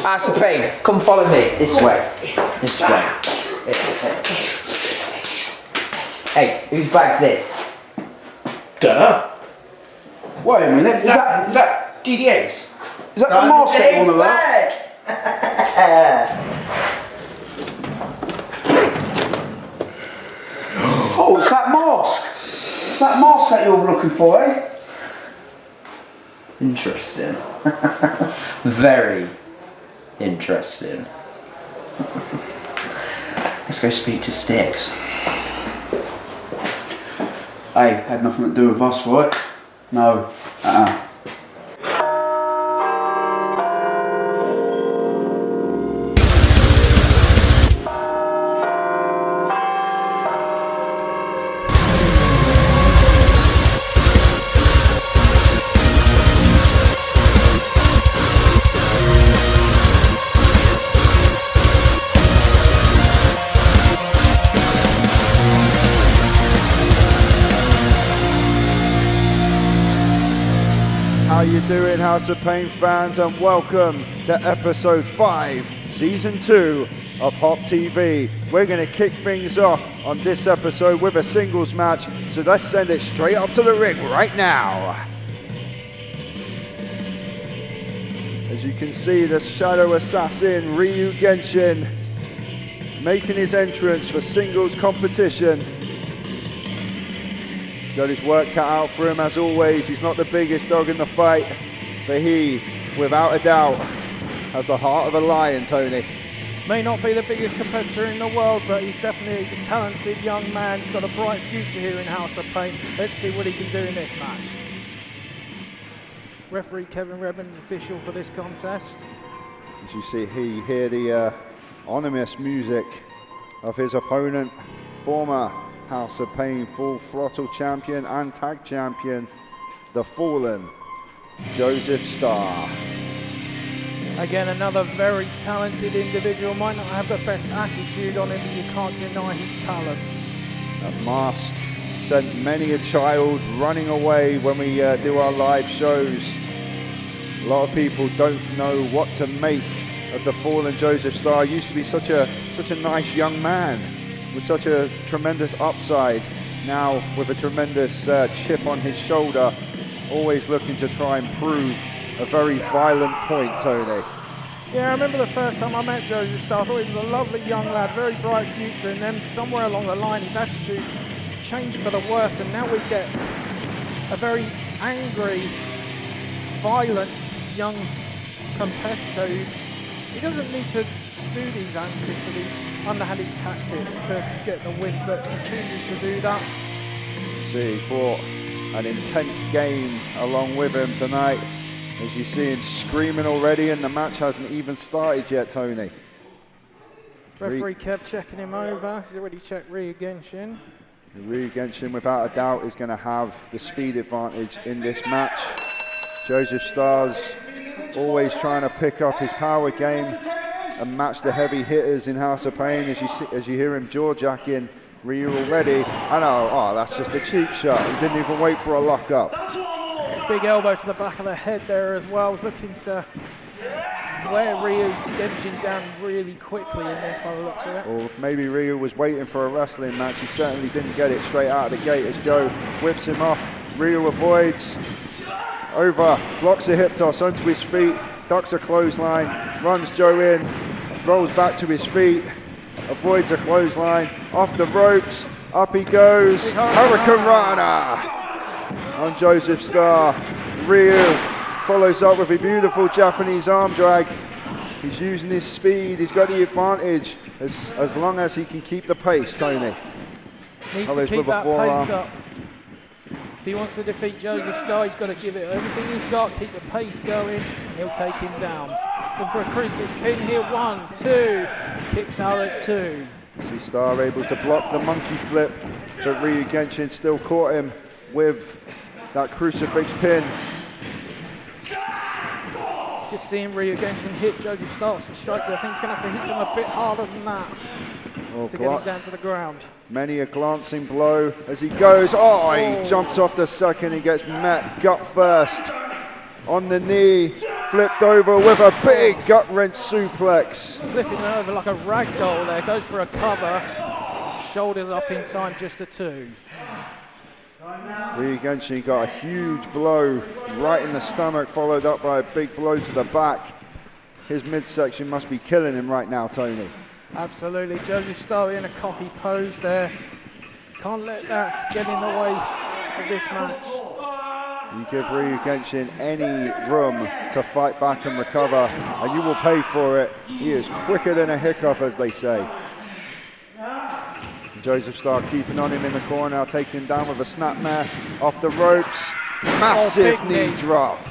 House of Pain, come follow me. This way. This way. Hey, whose bag's this? Dunno. Wait a minute, is that DDA's? Is that the mask that you want to learn? Oh, it's that mask. It's that mask that you're looking for, eh? Interesting. Very interesting. Let's go speak to Sticks. Hey, had nothing to do with us, right? No. How you doing, House of Pain fans, and welcome to episode 5, season 2 of Hop TV. We're going to kick things off on this episode with a singles match, so let's send it straight up to the ring right now. As you can see, the Shadow Assassin Ryu Genshin making his entrance for singles competition. He's got his work cut out for him as always. He's not the biggest dog in the fight, but he, without a doubt, has the heart of a lion, Tony. May not be the biggest competitor in the world, but he's definitely a talented young man. He's got a bright future here in House of Pain. Let's see what he can do in this match. Referee Kevin Redmond, official for this contest. As you see, he hear the ominous music of his opponent, former House of Pain Full Throttle champion and tag champion, the Fallen, Joseph Starr. Again, another very talented individual. Might not have the best attitude on him, but you can't deny his talent. That mask sent many a child running away when we do our live shows. A lot of people don't know what to make of the Fallen Joseph Starr. Used to be such a nice young man with such a tremendous upside. Now with a tremendous chip on his shoulder, always looking to try and prove a very violent point, Tony. Yeah, I remember the first time I met Joseph Starr. I thought he was a lovely young lad, very bright future, and then somewhere along the line his attitude changed for the worse, and now we get a very angry, violent young competitor who he doesn't need to do these antics or these underhanded tactics to get the win, but he chooses to do that. See, he brought an intense game along with him tonight. As you see him screaming already, and the match hasn't even started yet, Tony. Referee Kev checking him over. He's already checked Ryu Genshin. Ryu Genshin, without a doubt, is going to have the speed advantage in this match. Joseph Starr's always trying to pick up his power game and match the heavy hitters in House of Pain. As you hear him jaw-jacking Ryu already. I know, oh, that's just a cheap shot. He didn't even wait for a lock-up. Big elbow to the back of the head there as well. Was looking to wear Ryu Genshin down really quickly in this by the looks of it. Or maybe Ryu was waiting for a wrestling match. He certainly didn't get it straight out of the gate as Joe whips him off. Ryu avoids, over, blocks a hip toss onto his feet, ducks a clothesline, runs Joe in, rolls back to his feet, avoids a clothesline, off the ropes, up he goes, Hurricane Rana on Joseph Starr. Ryu follows up with a beautiful Japanese arm drag. He's using his speed, he's got the advantage as long as he can keep the pace, Tony. Needs to keep that pace up. If he wants to defeat Joseph Starr, he's got to give it everything he's got, keep the pace going, and he'll take him down. Looking for a crucifix pin here, 1, 2, kicks out at 2. See Starr able to block the monkey flip, but Ryu Genshin still caught him with that crucifix pin. Just seeing Ryu Genshin hit Joseph Starr with some strikes. I think he's going to have to hit him a bit harder than that to get him down to the ground. Many a glancing blow as he goes. He jumps off the second. He gets met gut first on the knee. flipped over with a big gut wrench suplex. Flipping it over like a rag doll there. Goes for a cover. Shoulders up in time, just a 2. Ryu Genshin got a huge blow right in the stomach, followed up by a big blow to the back. His midsection must be killing him right now, Tony. Absolutely. Joseph Star in a cocky pose there. Can't let that get in the way of this match. You give Ryu Genshin any room to fight back and recover, and you will pay for it. He is quicker than a hiccup, as they say. Joseph Star keeping on him in the corner, taking him down with a snapmare off the ropes. Massive knee drop.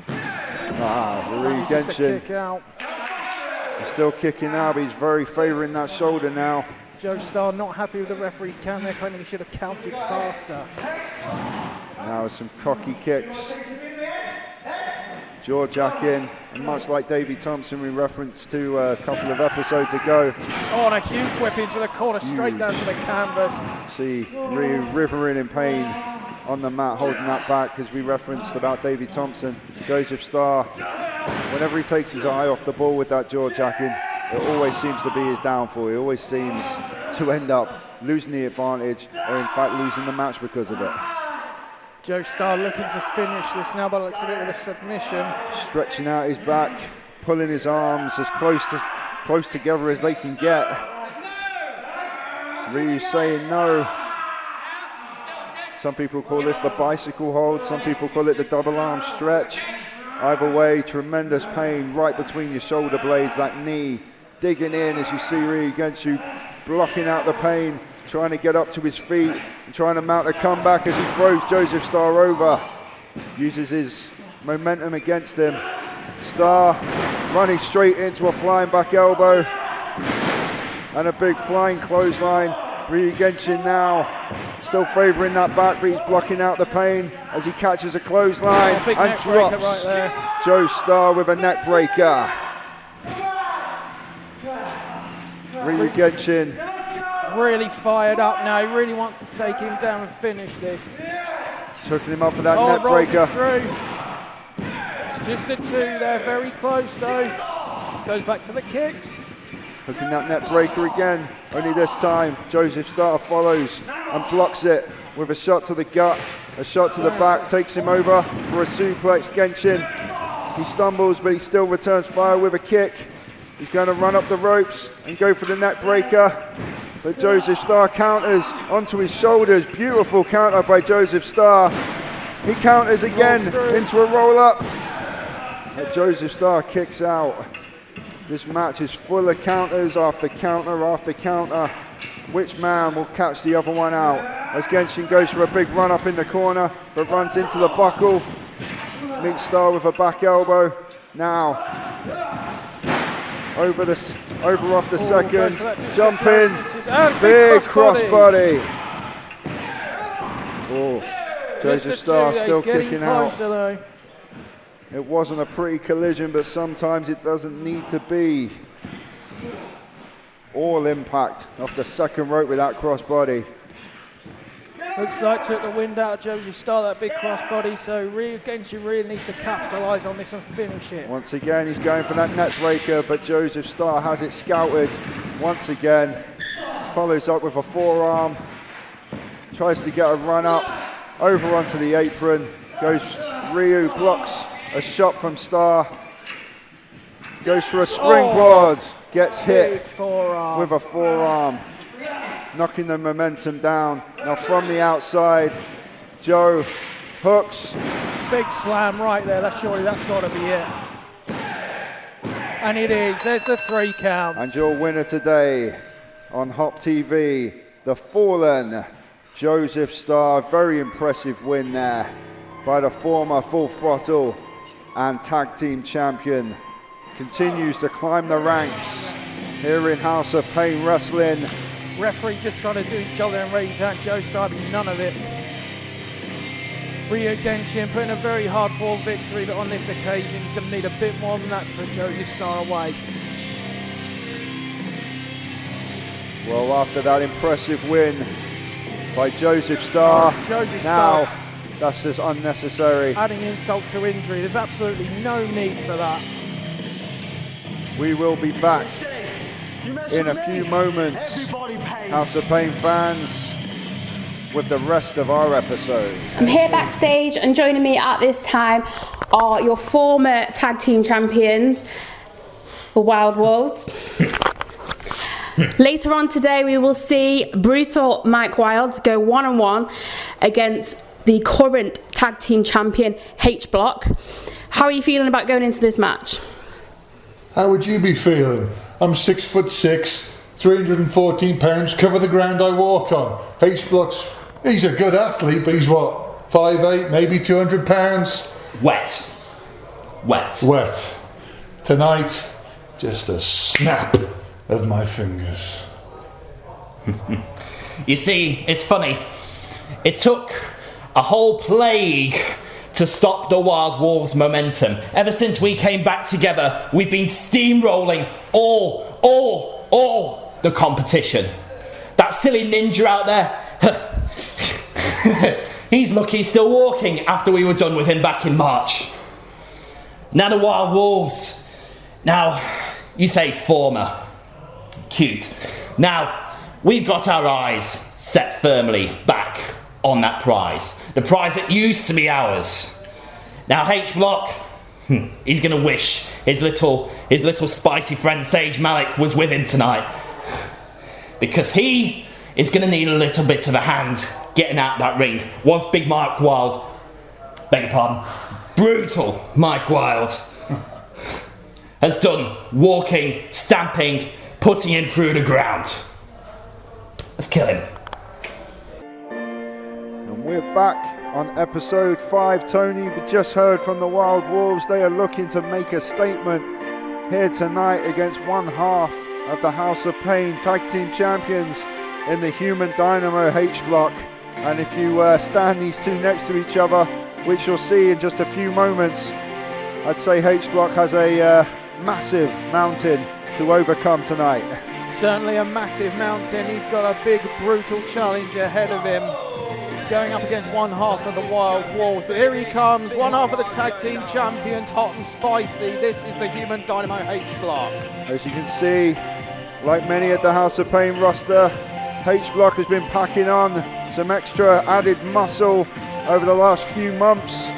Ryu Just a Genshin kick out. is still kicking out, but he's very favouring that shoulder now. Joe Star not happy with the referee's count there, claiming he should have counted faster. Now with some cocky kicks. Jaw jacking, and much like Davey Thompson we referenced to a couple of episodes ago. Oh, and a huge whip into the corner, straight down to the canvas. See Ryu rivering in pain on the mat, holding that back, as we referenced about Davey Thompson. Joseph Star, whenever he takes his eye off the ball with that jaw jacking, it always seems to be his downfall. He always seems to end up losing the advantage, or in fact losing the match because of it. Joe Star looking to finish this now, but looks a bit with a submission. Stretching out his back, pulling his arms as close together as they can get. Ryu saying no. Some people call this the bicycle hold, some people call it the double arm stretch. Either way, tremendous pain right between your shoulder blades, that knee digging in as you see Ryu Genshin blocking out the pain, trying to get up to his feet and trying to mount a comeback as he throws Joseph Star over. Uses his momentum against him. Star running straight into a flying back elbow and a big flying clothesline. Ryu Genshin now still favouring that back, but he's blocking out the pain as he catches a clothesline and drops right there. Joe Star with a neck breaker. Ryu Genshin Really fired up now. He really wants to take him down and finish this. hooking him up for that net rolls breaker. it through. Just a 2 there, very close though. Goes back to the kicks. Hooking that net breaker again, only this time Joseph Star follows and blocks it with a shot to the gut, a shot to the back, takes him over for a suplex. Genshin, he stumbles, but he still returns fire with a kick. He's going to run up the ropes and go for the net breaker, but Joseph Star counters onto his shoulders. Beautiful counter by Joseph Star. He counters again into a roll up, but Joseph Star kicks out. This match is full of counters after counter after counter. Which man will catch the other one out? As Genshin goes for a big run up in the corner, but runs into the buckle. Meets Star with a back elbow. Now, over off the second, jump in, big crossbody. Oh, Joseph Star still kicking out. Though. It wasn't a pretty collision, but sometimes it doesn't need to be. All impact off the second rope with that crossbody. Looks like took the wind out of Joseph Star, that big crossbody, so Ryu Genshin really needs to capitalise on this and finish it. Once again, he's going for that net breaker, but Joseph Star has it scouted. Once again, follows up with a forearm, tries to get a run up, over onto the apron, goes, Ryu blocks a shot from Star, goes for a springboard, gets hit with a forearm, knocking the momentum down. Now from the outside, Joe hooks. Big slam right there, that's got to be it. And it is, there's the 3 count. And your winner today on Hop TV, the fallen Joseph Star. Very impressive win there by the former Full Throttle and tag team champion. Continues to climb the ranks here in House of Pain Wrestling. Referee just trying to do his job there and raise his hand. Joe Star, none of it. Ryu Genshin putting a very hard-fought victory, but on this occasion he's going to need a bit more than that to put Joseph Star away. Well, after that impressive win by Joseph Star, Joseph now Star That's just unnecessary. Adding insult to injury. There's absolutely no need for that. We will be back in a few moments, House of Pain fans, with the rest of our episodes. I'm here backstage, and joining me at this time are your former tag team champions, the Wild Wolves. Later on today, we will see Brutal Mike Wild go one-on-one against the current tag team champion, H-Block. How are you feeling about going into this match? How would you be feeling? I'm 6'6", 314 pounds, cover the ground I walk on. H-Block's, he's a good athlete, but he's what, 5'8", maybe 200 pounds? Wet. Wet. Tonight, just a snap of my fingers. You see, it's funny. It took a whole plague to stop the Wild Wolves' momentum. Ever since we came back together, we've been steamrolling all the competition. That silly ninja out there, he's lucky he's still walking after we were done with him back in March. Now the Wild Wolves. Now, you say former. Cute. Now, we've got our eyes set firmly back on that prize. The prize that used to be ours. Now H-Block, he's gonna wish his little spicy friend Sage Malik was with him tonight. Because he is gonna need a little bit of a hand getting out that ring once Big Mike Wild, beg your pardon, Brutal Mike Wild has done walking, stamping, putting him through the ground. Let's kill him. And we're back on episode 5, Tony. We just heard from the Wild Wolves. They are looking to make a statement here tonight against one half of the House of Pain tag team champions in the Human Dynamo H-Block. And if you stand these two next to each other, which you'll see in just a few moments, I'd say H-Block has a massive mountain to overcome tonight. Certainly a massive mountain. He's got a big, brutal challenge ahead of him, going up against one half of the Wild Wolves. But here he comes, one half of the tag team champions, hot and spicy. This is the Human Dynamo H-Block. As you can see, like many at the House of Pain roster, H-Block has been packing on some extra added muscle over the last few months.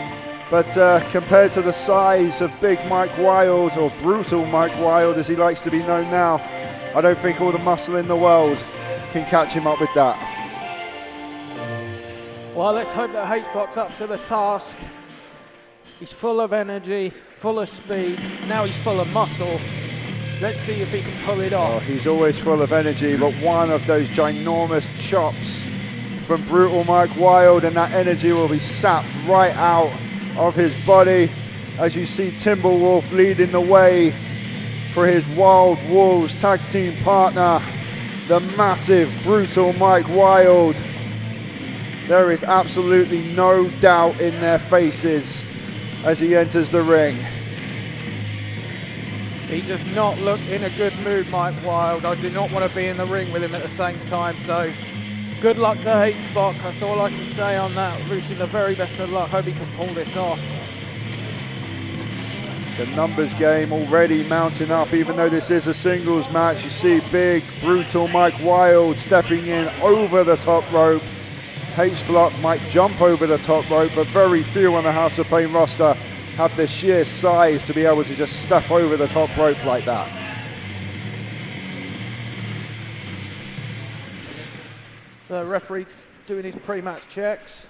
But compared to the size of Big Mike Wild, or Brutal Mike Wild as he likes to be known now, I don't think all the muscle in the world can catch him up with that. Well, let's hope that H-Block's up to the task. He's full of energy, full of speed. Now he's full of muscle. Let's see if he can pull it off. Oh, he's always full of energy, but one of those ginormous chops from Brutal Mike Wild, and that energy will be sapped right out of his body as you see Timberwolf leading the way for his Wild Wolves tag team partner, the massive Brutal Mike Wild. There is absolutely no doubt in their faces as he enters the ring. He does not look in a good mood, Mike Wild. I do not want to be in the ring with him at the same time, so good luck to H-Block. That's all I can say on that. Wishing the very best of luck. Hope he can pull this off. The numbers game already mounting up, even though this is a singles match. You see big, Brutal Mike Wild stepping in over the top rope. H-Block might jump over the top rope, but very few on the House of Pain roster have the sheer size to be able to just step over the top rope like that. The referee's doing his pre-match checks.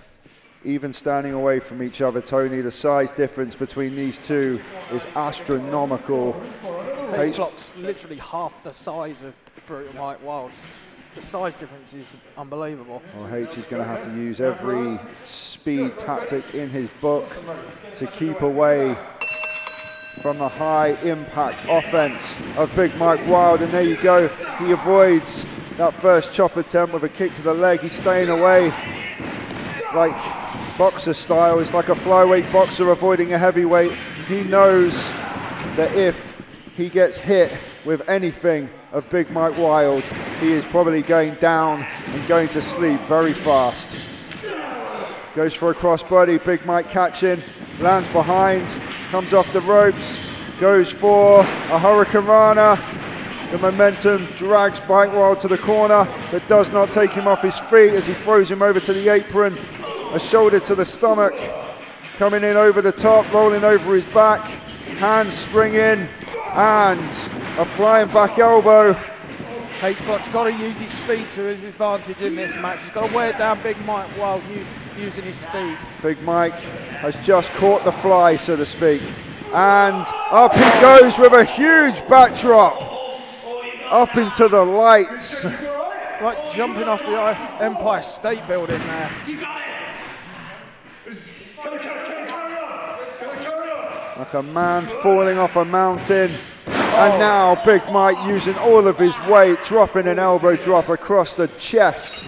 Even standing away from each other, Tony, the size difference between these two is astronomical. H-Block's literally half the size of Brutal Mike Wild. The size difference is unbelievable. Well, H is going to have to use every speed tactic in his book to keep away from the high impact offense of Big Mike Wild. And there you go, he avoids that first chop attempt with a kick to the leg. He's staying away like boxer style. It's like a flyweight boxer avoiding a heavyweight. He knows that if he gets hit with anything of Big Mike Wild, he is probably going down and going to sleep very fast. Goes for a crossbody, Big Mike catching, lands behind, comes off the ropes, goes for a Hurricane Rana. The momentum drags Mike Wild to the corner, but does not take him off his feet as he throws him over to the apron. A shoulder to the stomach, coming in over the top, rolling over his back, hands spring in, and a flying back elbow. H-Block's got to use his speed to his advantage in this match. He's got to wear down Big Mike Wild using his speed. Big Mike has just caught the fly, so to speak. And up he goes with a huge backdrop. Up into the lights. Like jumping off the Empire State Building there. Like a man falling off a mountain. And now Big Mike using all of his weight, dropping an elbow drop across the chest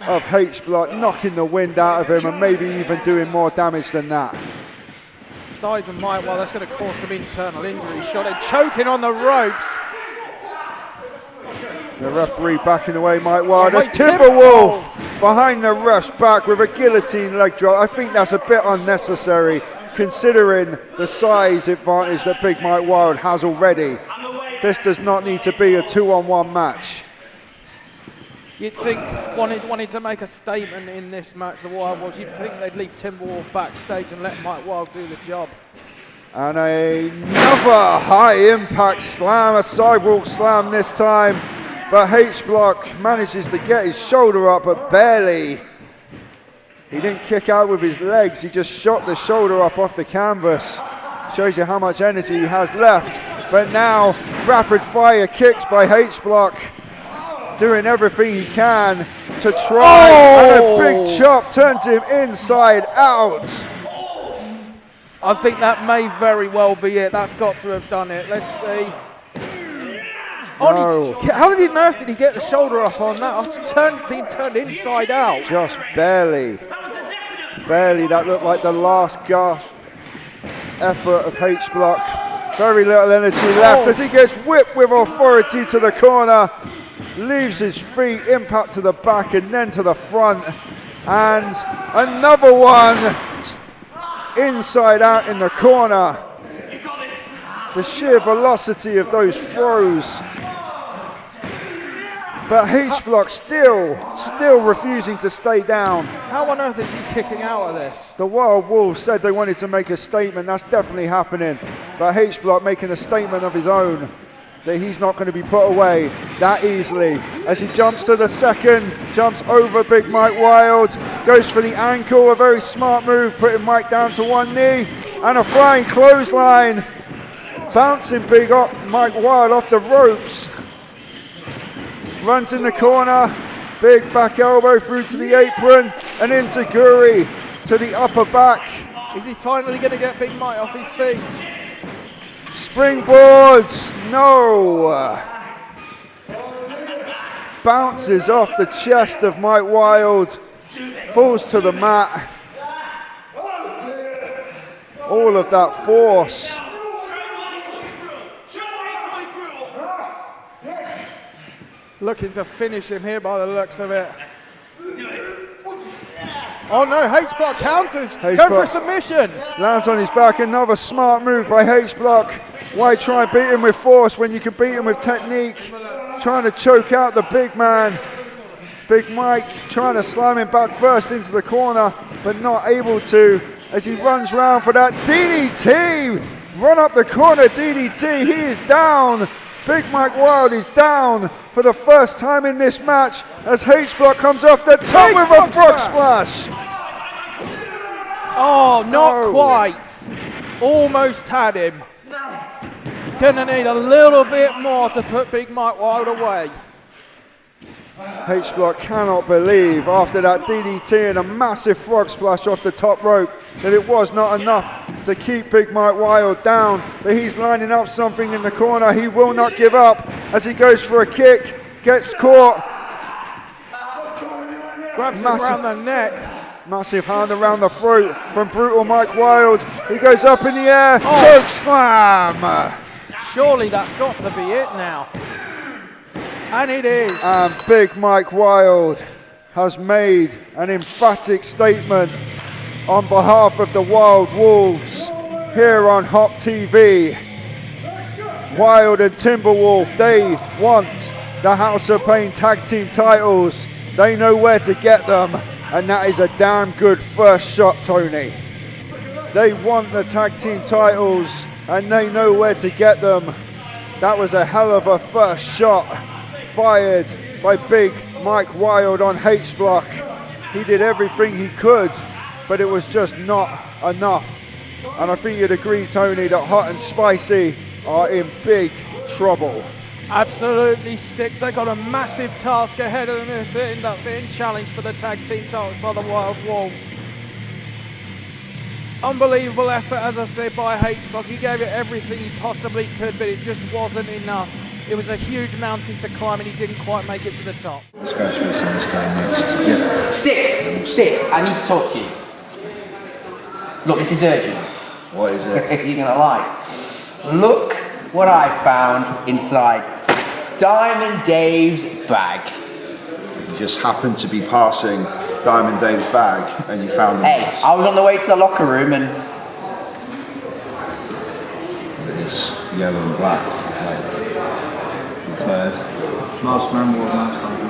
of H-Block, knocking the wind out of him and maybe even doing more damage than that. Size of Mike Wild, that's going to cause some internal injuries. Shot choking on the ropes. The referee backing away Mike Wild. Oh, There's Timberwolf behind the ref's back with a guillotine leg drop. I think that's a bit unnecessary considering the size advantage that Big Mike Wild has already. This does not need to be a 2-on-1 match. You'd think, wanted to make a statement in this match, the Wild Wolves, you'd think they'd leave Timberwolf backstage and let Mike Wild do the job. And another high impact slam, a sidewalk slam this time. But H-Block manages to get his shoulder up, but barely. He didn't kick out with his legs, he just shot the shoulder up off the canvas. Shows you how much energy he has left. But now, rapid fire kicks by H-Block, doing everything he can to try. And a big chop turns him inside out. I think that may very well be it. That's got to have done it. Let's see. No. How did he nerve? Did he get the shoulder up on that? Being turned inside out. Just barely. Barely. That looked like the last gasp effort of H-Block. Very little energy left as he gets whipped with authority to the corner. Leaves his feet, impact to the back and then to the front. And another one inside out in the corner. The sheer velocity of those throws. But H-Block still refusing to stay down. How on earth is he kicking out of this? The Wild Wolves said they wanted to make a statement. That's definitely happening. But H-Block making a statement of his own that he's not going to be put away that easily. As he jumps to the second, jumps over Big Mike Wild, goes for the ankle, a very smart move, putting Mike down to one knee, and a flying clothesline. Bouncing Mike Wild off the ropes. Runs in the corner, big back elbow through to the apron, and into Guri to the upper back. Is he finally going to get Big Mike off his feet? Springboards, no. Bounces off the chest of Mike Wild, falls to the mat. All of that force. Looking to finish him here by the looks of it. Oh no, H-Block counters, going for a submission. Lands on his back, another smart move by H-Block. Why try and beat him with force when you can beat him with technique? Trying to choke out the big man. Big Mike trying to slam him back first into the corner, but not able to as he runs round for that DDT. Run up the corner, DDT, he is down. Big Mike Wild is down for the first time in this match as H-Block comes off the top with a frog splash. Oh, not quite. Almost had him. Gonna need a little bit more to put Big Mike Wild away. H-Block cannot believe after that DDT and a massive frog splash off the top rope that it was not enough to keep Big Mike Wild down, but he's lining up something in the corner. He will not give up as he goes for a kick, gets caught. Grabs him around the neck. Massive hand around the throat from Brutal Mike Wild. He goes up in the air, choke slam. Surely that's got to be it now. And it is. And Big Mike Wild has made an emphatic statement on behalf of the Wild Wolves here on Hop TV. Wild and Timberwolf, they want the House of Pain tag team titles. They know where to get them, and that is a damn good first shot, Tony. They want the tag team titles, and they know where to get them. That was a hell of a first shot fired by Big Mike Wild on H-Block. He did everything he could, but it was just not enough. And I think you'd agree, Tony, that Hot and Spicy are in big trouble. Absolutely, Sticks. They got a massive task ahead of them if they end up being challenged for the tag team titles by the Wild Wolves. Unbelievable effort, as I said, by H-Block. He gave it everything he possibly could, but it just wasn't enough. It was a huge mountain to climb, and he didn't quite make it to the top. This guy's facing this guy next. Yeah. Sticks, I need to talk to you. Look, this is urgent. What is it? You're gonna like. Look what I found inside Diamond Dave's bag. You just happened to be passing Diamond Dave's bag and you found the Hey, mess. I was on the way to the locker room and It is yellow and black, like we've heard. Most memorable last time.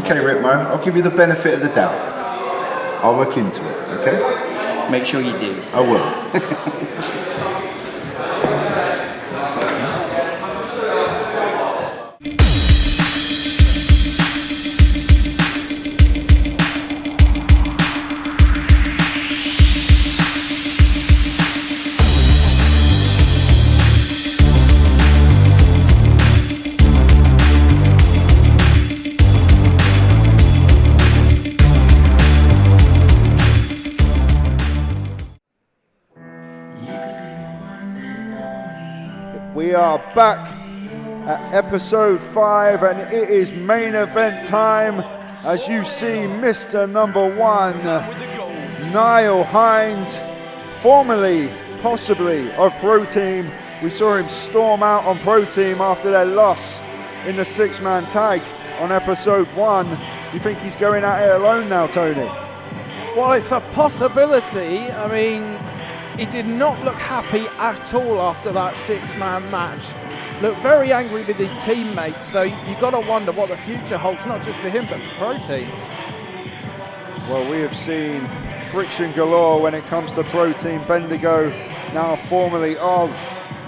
Okay, Rickmo, I'll give you the benefit of the doubt. I'll look into it, okay? make sure you do. I will. We are back at episode 5 and it is main event time as you see Mr. Number 1, Niall Hind, formerly possibly of Pro Team. We saw him storm out on Pro Team after their loss in the 6-man tag on episode 1. Do you think he's going at it alone now, Tony? Well, it's a possibility. I mean, he did not look happy at all after that 6-man match. Looked very angry with his teammates, so you've got to wonder what the future holds, not just for him, but for Pro Team. Well, we have seen friction galore when it comes to Pro Team. Bendigo, now formerly of,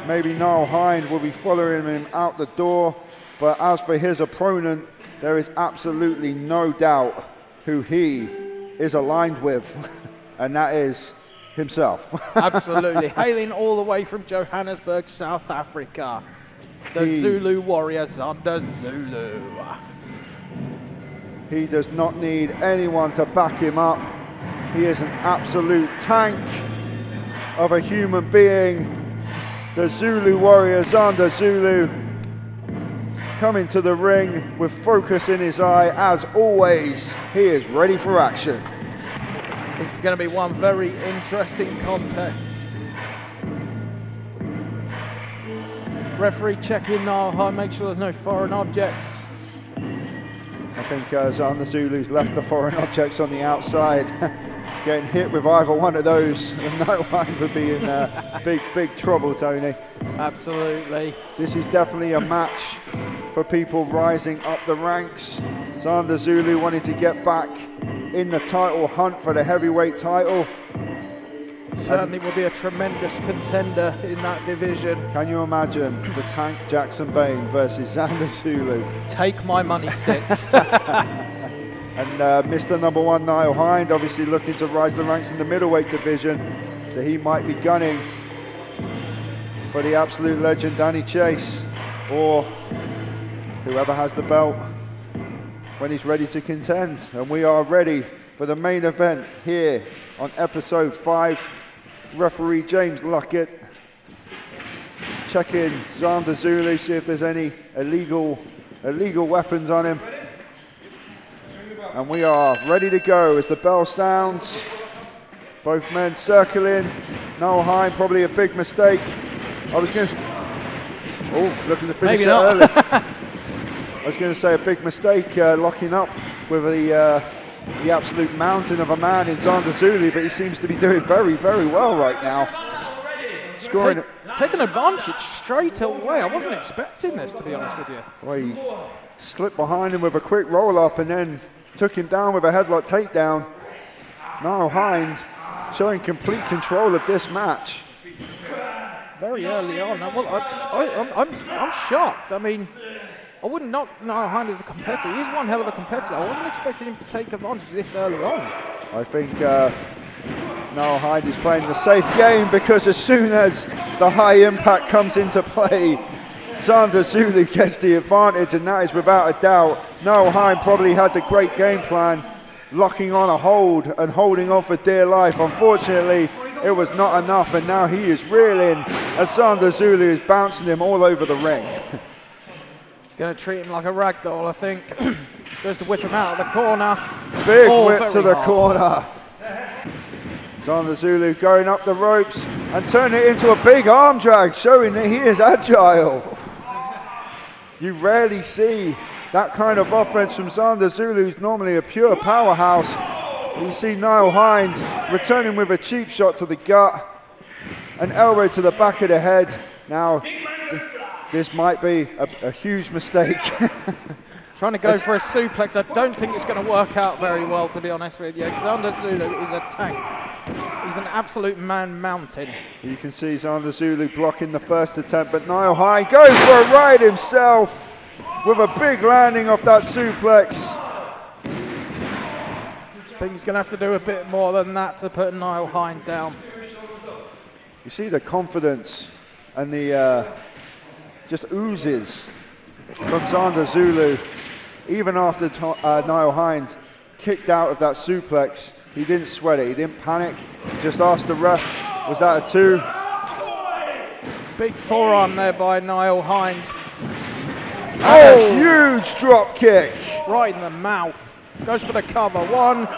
maybe Niall Hind will be following him out the door. But as for his opponent, there is absolutely no doubt who he is aligned with, and that is himself. Absolutely. Hailing all the way from Johannesburg, South Africa. The Zulu warrior, Xander Zulu. He does not need anyone to back him up. He is an absolute tank of a human being. The Zulu warrior, Xander Zulu, coming to the ring with focus in his eye. As always, he is ready for action. This is going to be one very interesting contest. Referee checking Niall Hind, make sure there's no foreign objects. I think Xander Zulu's left the foreign objects on the outside. Getting hit with either one of those, no one would be in big trouble, Tony. Absolutely. This is definitely a match for people rising up the ranks. Xander Zulu wanting to get back in the title hunt for the heavyweight title. Certainly will be a tremendous contender in that division. Can you imagine the tank Jackson Bain versus Xander Zulu? Take my money, Sticks. And Mr. Number 1, Niall Hind, obviously looking to rise the ranks in the middleweight division. So he might be gunning for the absolute legend Danny Chase, or whoever has the belt when he's ready to contend. And we are ready for the main event here on episode 5. Referee James Luckett checking Xander Zulu, see if there's any illegal weapons on him. And we are ready to go as the bell sounds. Both men circling. Niall Hind, probably a big mistake. Looking to finish Maybe it not. early. I was going to say a big mistake locking up with the the absolute mountain of a man in Xander Zulu, but he seems to be doing very, very well right now. Scoring. Taking advantage straight away. I wasn't expecting this, to be honest with you. Well, he slipped behind him with a quick roll-up and then took him down with a headlock takedown. Niall Hines showing complete control of this match. Very early on. Well, I'm shocked. I mean, I wouldn't knock Niall Hines as a competitor. He's one hell of a competitor. I wasn't expecting him to take advantage this early on. I think Niall Hines is playing the safe game, because as soon as the high impact comes into play, Xander Zulu gets the advantage, and that is without a doubt. Niall Hines probably had the great game plan, locking on a hold and holding on for dear life. Unfortunately, it was not enough, and now he is reeling as Xander Zulu is bouncing him all over the ring. Going to treat him like a rag doll, I think. Goes to whip him out of the corner. Big whip to the corner. Xander Zulu going up the ropes and turning it into a big arm drag, showing that he is agile. You rarely see that kind of offense from Xander Zulu, who's normally a pure powerhouse. You see Niall Hines returning with a cheap shot to the gut, an elbow to the back of the head. Now, this might be a huge mistake. Trying to go for a suplex. I don't think it's going to work out very well, to be honest with you. Xander Zulu is a tank. He's an absolute man mountain. You can see Xander Zulu blocking the first attempt, but Niall Hines goes for a ride himself with a big landing off that suplex. I think he's going to have to do a bit more than that to put Niall Hines down. You see the confidence and the just oozes from Xander Zulu. Even after Niall Hines kicked out of that suplex, he didn't sweat it, he didn't panic. He just asked the ref, was that a 2? Big forearm there by Niall Hines. Oh, a huge drop kick. Right in the mouth. Goes for the cover. 1.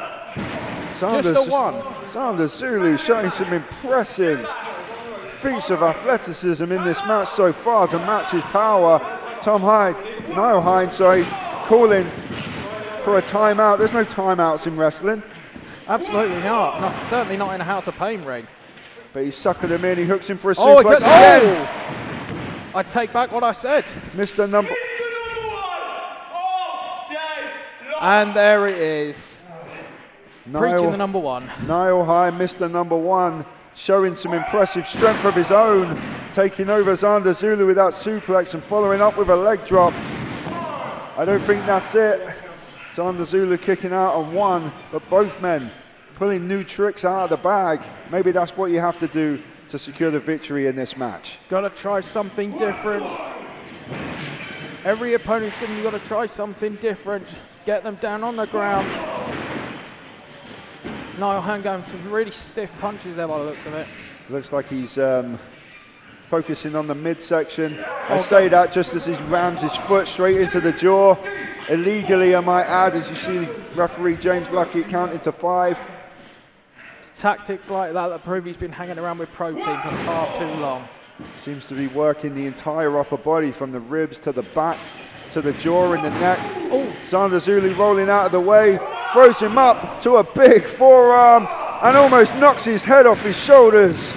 Just a 1. Xander Zulu showing some impressive feats of athleticism in this match so far to match his power. Niall Hines, calling for a timeout. There's no timeouts in wrestling. Absolutely not. Certainly not in a House of Pain ring. But he's suckered him in. He hooks him for a suplex again. I take back what I said. Mr. Number. And there it is. Preaching the number 1. Niall Hines, Mr. Number 1, showing some impressive strength of his own, taking over Xander Zulu with that suplex and following up with a leg drop. I don't think that's it. Xander Zulu kicking out on 1, but both men pulling new tricks out of the bag. Maybe that's what you have to do to secure the victory in this match. Got to try something different. Every opponent's going to try something different. Get them down on the ground. Niall Hines going some really stiff punches there by the looks of it. Looks like he's focusing on the midsection. I say that just as he rams his foot straight into the jaw. Illegally, I might add, as you see referee James Luckett counting to 5. It's tactics like that prove he's been hanging around with Pro Team for far too long. Seems to be working the entire upper body from the ribs to the back to the jaw and the neck. Oh. Xander Zulu rolling out of the way, throws him up to a big forearm and almost knocks his head off his shoulders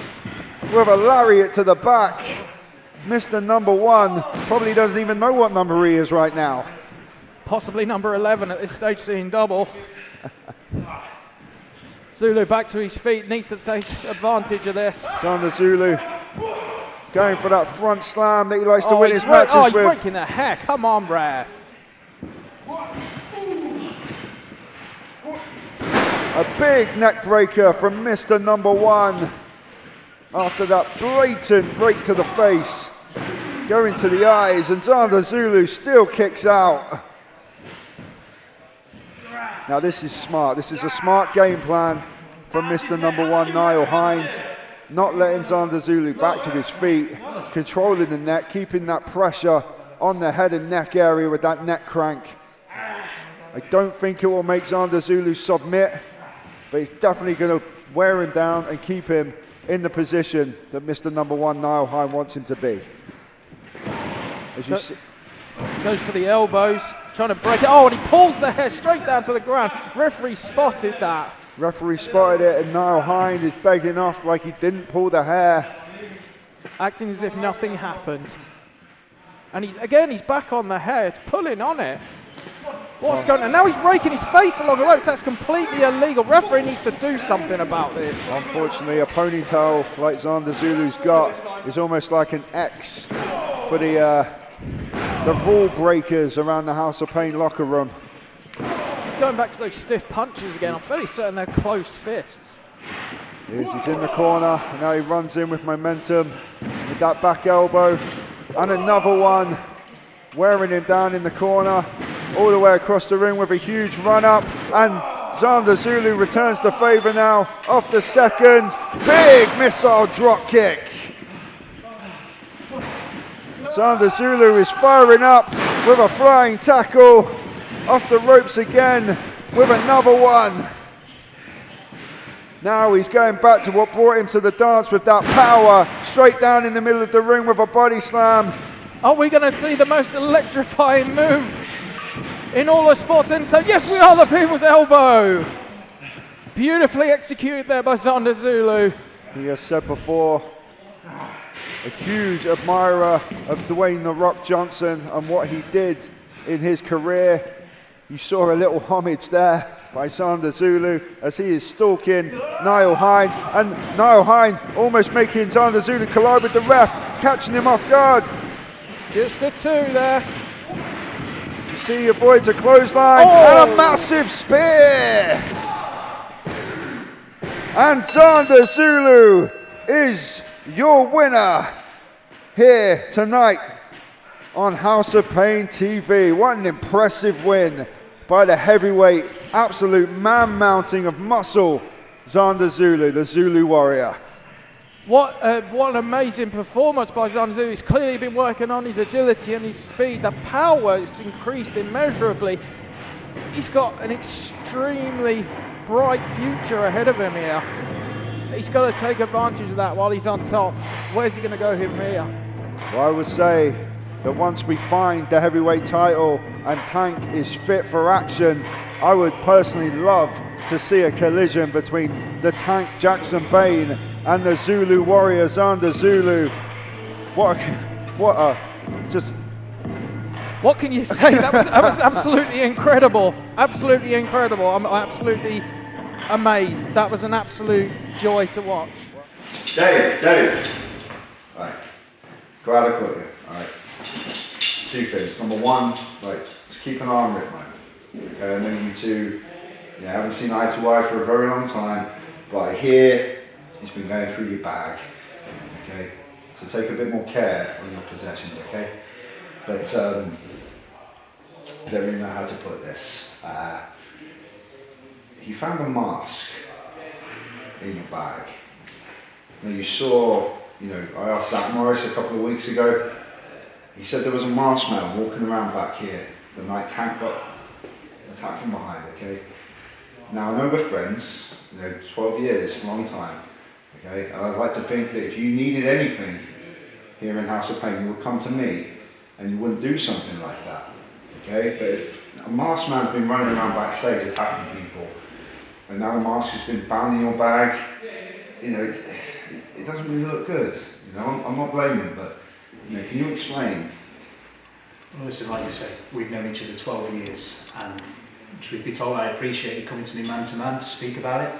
with a lariat to the back. Mr. Number 1 probably doesn't even know what number he is right now. Possibly number 11 at this stage, seeing double. Zulu back to his feet, needs to take advantage of this. Xander Zulu going for that front slam that he likes to win his matches with. He's breaking the hair. Come on, ref. A big neck breaker from Mr. Number 1 after that blatant break to the face, going to the eyes, and Xander Zulu still kicks out. Now this is smart. This is a smart game plan from Mr. Number 1, Niall Hines. Not letting Xander Zulu back to his feet, controlling the neck, keeping that pressure on the head and neck area with that neck crank. I don't think it will make Xander Zulu submit, but it's definitely going to wear him down and keep him in the position that Mr. Number 1, Niall Hines, wants him to be. As you see, goes for the elbows, trying to break it. Oh, and he pulls the hair straight down to the ground. Referee spotted that. Referee spotted it, and Niall Hind is begging off like he didn't pull the hair. Acting as if nothing happened. And he's back on the head, pulling on it. What's going on? Now he's raking his face along the ropes. That's completely illegal. Referee needs to do something about this. Unfortunately, a ponytail like Xander Zulu's got is almost like an X for the rule breakers around the House of Pain locker room. He's going back to those stiff punches again. I'm fairly certain they're closed fists. He's in the corner, and now he runs in with momentum with that back elbow. And another one, wearing him down in the corner, all the way across the ring with a huge run up. And Xander Zulu returns the favour now off the second. Big missile drop kick. Xander Zulu is firing up with a flying tackle off the ropes again with another one. Now he's going back to what brought him to the dance with that power, straight down in the middle of the ring with a body slam. Are we going to see the most electrifying move in all of sports entertainment? Yes, we are. The People's Elbow. Beautifully executed there by Xander Zulu. He has said before, a huge admirer of Dwayne "The Rock" Johnson and what he did in his career. You saw a little homage there by Xander Zulu as he is stalking Niall Hind, and Niall Hind almost making Xander Zulu collide with the ref, catching him off guard. Just a two there. You see he avoids a clothesline and a massive spear. And Xander Zulu is your winner here tonight on House of Pain TV. What an impressive win by the heavyweight, absolute man-mounting of muscle, Xander Zulu, the Zulu Warrior. What an amazing performance by Xander Zulu. He's clearly been working on his agility and his speed. The power has increased immeasurably. He's got an extremely bright future ahead of him here. He's got to take advantage of that while he's on top. Where's he going to go from here? Well, I would say that once we find the heavyweight title and Tank is fit for action, I would personally love to see a collision between the Tank Jackson Bane and the Zulu Warrior Xander Zulu. What can you say? That was absolutely incredible. Absolutely incredible. I'm absolutely amazed. That was an absolute joy to watch. Dave. Right. Glad I caught you. Alright. Two things. Number one, just keep an eye on Rick, mate. Okay, I know you two, haven't seen eye to eye for a very long time, but I hear he's been going through your bag. Okay, so take a bit more care on your possessions. Okay, but I don't really know how to put this. He found a mask in your bag. Now you saw, I asked Zach Morris a couple of weeks ago. He said there was a masked man walking around back here the night Tank got attacked from behind, okay? Now I know we're friends, 12 years, a long time, okay? And I'd like to think that if you needed anything here in House of Pain, you would come to me and you wouldn't do something like that, okay? But if a masked man's been running around backstage attacking people, and now the mask has been bound in your bag, it doesn't really look good. I'm not blaming, but can you explain? Well, listen, like you say, we've known each other 12 years, and truth be told, I appreciate you coming to me man to man to speak about it.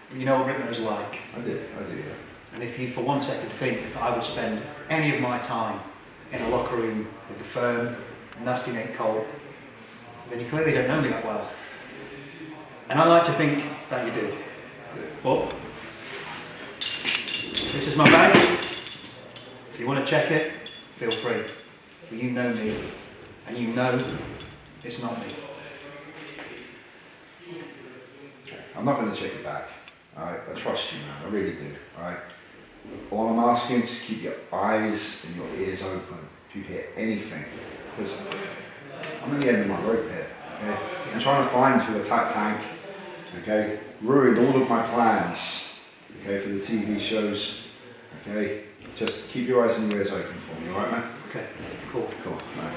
But you know what Rick knows like. I do, yeah. And if you for one second think that I would spend any of my time in a locker room with the firm, Nasty Nate Cole, then you clearly don't know me that well. And I like to think that you do. But this is my bag. If you want to check it, feel free. But you know me, and you know it's not me. I'm not going to check it back. Alright, I trust you, man. I really do. Alright. All I'm asking is to keep your eyes and your ears open if you hear anything. Because I'm at the end of my rope here. Okay? I'm trying to find who attacked Tank. Okay? Ruined all of my plans. Okay, for the TV shows. Okay? Just keep your eyes and your ears open for me, alright, man? Okay, cool. Cool, man.